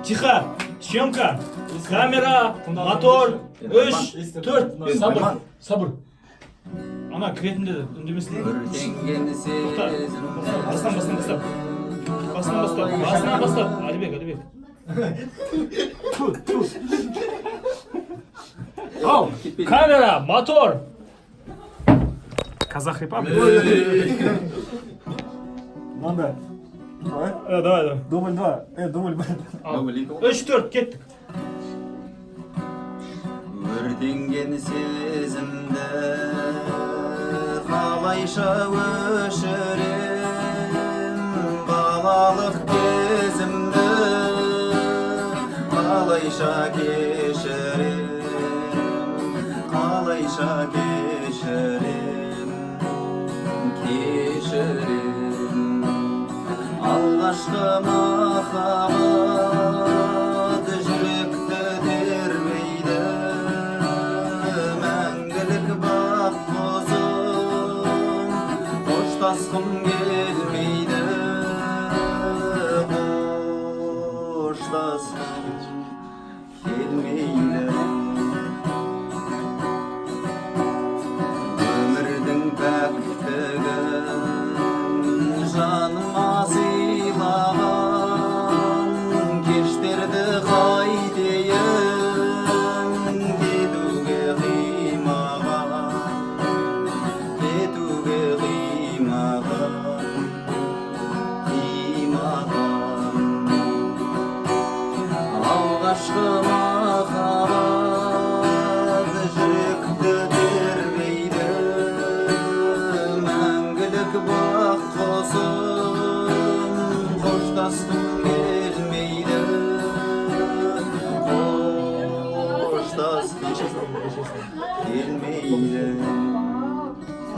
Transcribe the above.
Тихо. Съемка. Камера. Мотор. 3, 4. Sabır. Sabır. Ana kiretin dedi. Ündemesini. Toxta. Bastan. Bastan. Alibek. Al. Kamera. Motor. Kazak rap abi. Manda. Давай. Дубль 2. Дубль 1. 3, 4 kettik. Өртенген сезімді қалайша өшірем, балалық кезімді қалайша кешірем, алғашқы махаббат жүректі тербейді, мәңгілік бақ құсым қоштасқым келмейді, өмірдің пәктігін жаныма сыйлаған, кештерді қайтейін, кетуге қимаған. Алғашқы махаббат жүректі тербейді, мәңгілік бақ құсым қоштасқым келмейді, қоштасқым келмейді.